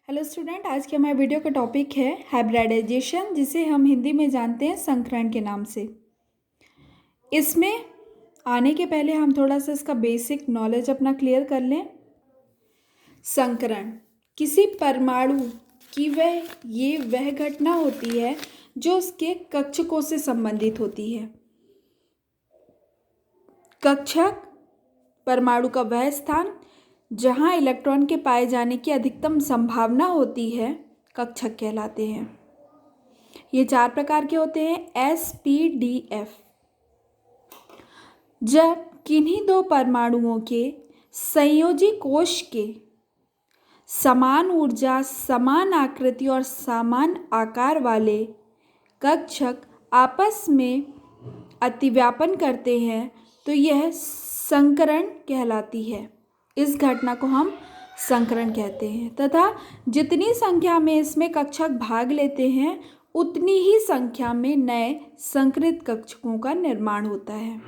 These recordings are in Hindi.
हेलो स्टूडेंट, आज के हमारे वीडियो का टॉपिक है हाइब्रिडाइजेशन, जिसे हम हिंदी में जानते हैं संकरण के नाम से। इसमें आने के पहले हम थोड़ा सा इसका बेसिक नॉलेज अपना क्लियर कर लें। संकरण किसी परमाणु की वह घटना होती है जो उसके कक्षकों से संबंधित होती है। कक्षक परमाणु का वह स्थान जहाँ इलेक्ट्रॉन के पाए जाने की अधिकतम संभावना होती है, कक्षक कहलाते हैं। ये 4 प्रकार के होते हैं, SPDF। जब किन्हीं दो परमाणुओं के संयोजी कोश के समान ऊर्जा, समान आकृति और समान आकार वाले कक्षक आपस में अतिव्यापन करते हैं तो यह संकरण कहलाती है। इस घटना को हम संकरण कहते हैं तथा जितनी संख्या में इसमें कक्षक भाग लेते हैं उतनी ही संख्या में नए संकरित कक्षकों का निर्माण होता है।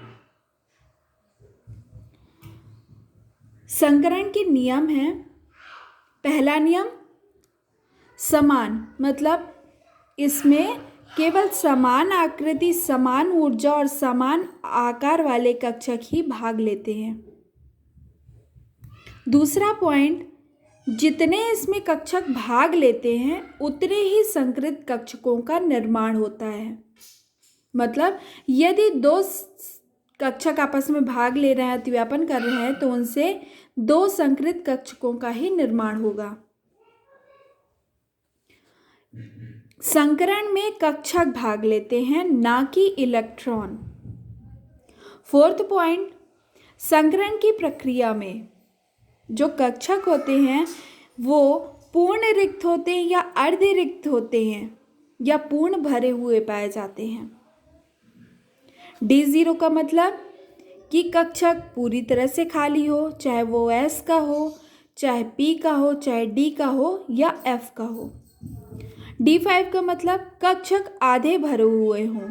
संकरण के नियम हैं। पहला नियम, समान, मतलब इसमें केवल समान आकृति, समान ऊर्जा और समान आकार वाले कक्षक ही भाग लेते हैं। दूसरा पॉइंट, जितने इसमें कक्षक भाग लेते हैं उतने ही संकरित कक्षकों का निर्माण होता है। मतलब यदि दो कक्षक आपस में भाग ले रहे हैं, अतिव्यापन कर रहे हैं, तो उनसे 2 संकरित कक्षकों का ही निर्माण होगा। संकरण में कक्षक भाग लेते हैं, ना कि इलेक्ट्रॉन। फोर्थ पॉइंट, संकरण की प्रक्रिया में जो कक्षक होते हैं वो पूर्ण रिक्त होते हैं या अर्ध रिक्त होते हैं या पूर्ण भरे हुए पाए जाते हैं। D0 का मतलब कि कक्षक पूरी तरह से खाली हो, चाहे वो S का हो, चाहे P का हो, चाहे D का हो या F का हो। D5 का मतलब कक्षक आधे भरे हुए हों,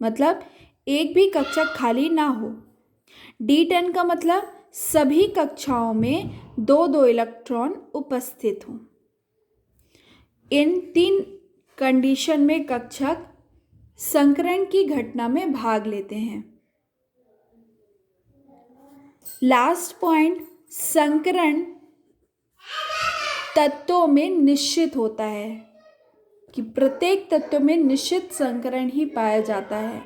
मतलब एक भी कक्षक खाली ना हो। D10 का मतलब सभी कक्षाओं में 2-2 इलेक्ट्रॉन उपस्थित हों। इन 3 कंडीशन में कक्षक संकरण की घटना में भाग लेते हैं। लास्ट पॉइंट, संकरण तत्वों में निश्चित होता है कि प्रत्येक तत्व में निश्चित संकरण ही पाया जाता है,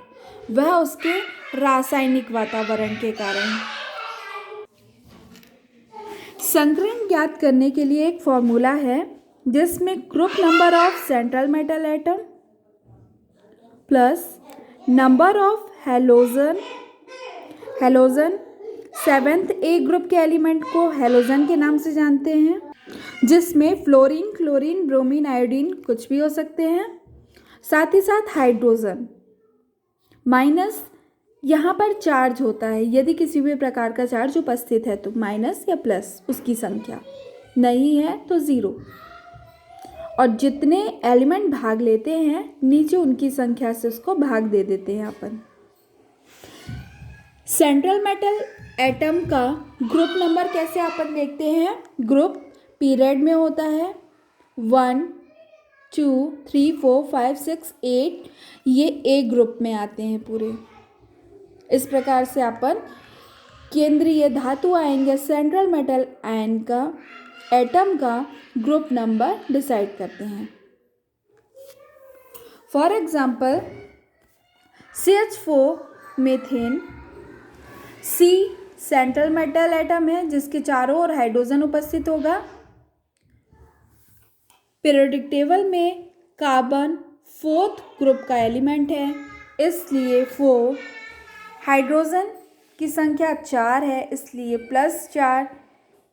वह उसके रासायनिक वातावरण के कारण। संकरण ज्ञात करने के लिए एक फॉर्मूला है जिसमें group number of central metal atom plus number of halogen 7th A group के एलिमेंट को हैलोजन के नाम से जानते हैं, जिसमें फ्लोरीन, क्लोरीन, ब्रोमीन, आयोडीन कुछ भी हो सकते हैं। साथ ही साथ हाइड्रोजन माइनस, यहाँ पर चार्ज होता है, यदि किसी भी प्रकार का चार्ज उपस्थित है तो माइनस या प्लस, उसकी संख्या नहीं है तो 0। और जितने एलिमेंट भाग लेते हैं नीचे उनकी संख्या से उसको भाग दे देते हैं अपन। सेंट्रल मेटल एटम का ग्रुप नंबर कैसे अपन देखते हैं, ग्रुप पीरियड में होता है 1 2 3 4 5 6 8, ये A ग्रुप में आते हैं पूरे। इस प्रकार से अपन केंद्रीय धातु आयन या सेंट्रल मेटल आयन का एटम का ग्रुप नंबर डिसाइड करते हैं। For example CH4 methane, C central metal atom है जिसके चारों ओर हाइड्रोजन उपस्थित होगा। पीरियोडिक टेबल में कार्बन 4th ग्रुप का एलिमेंट है, इसलिए 4। हाइड्रोजन की संख्या 4 है, इसलिए +4।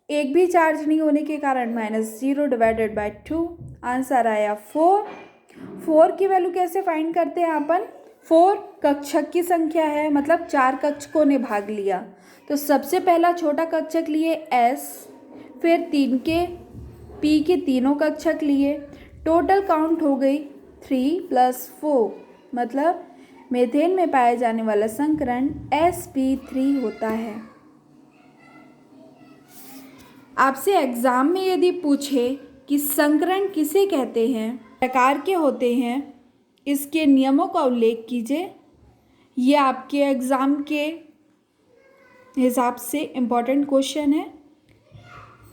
एक भी चार्ज नहीं होने के कारण -0 डिवाइडेड बाय 2, आंसर आया 4। 4 की वैल्यू कैसे फाइंड करते हैं अपन, 4 कक्षक की संख्या है, मतलब 4 कक्षकों ने भाग लिया, तो सबसे पहला छोटा कक्षक लिए S, फिर 3 के P के तीनों कक्षक लिए, टोटल काउंट हो गई 3 + 4, मतलब मीथेन में पाया जाने वाला संकरण sp3 होता है। आपसे एग्ज़ाम में यदि पूछे कि संकरण किसे कहते हैं, प्रकार के होते हैं, इसके नियमों का उल्लेख कीजिए। ये आपके एग्ज़ाम के हिसाब से इम्पॉर्टेंट क्वेश्चन है।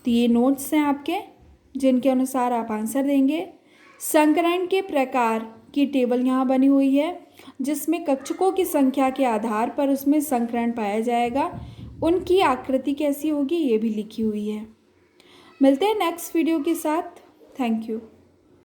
तो ये नोट्स हैं आपके, जिनके अनुसार आप आंसर देंगे। संकरण के प्रकार की टेबल यहाँ बनी हुई है, जिसमें कक्षकों की संख्या के आधार पर उसमें संकरण पाया जाएगा। उनकी आकृति कैसी होगी ये भी लिखी हुई है। मिलते हैं नेक्स्ट वीडियो के साथ। Thank you.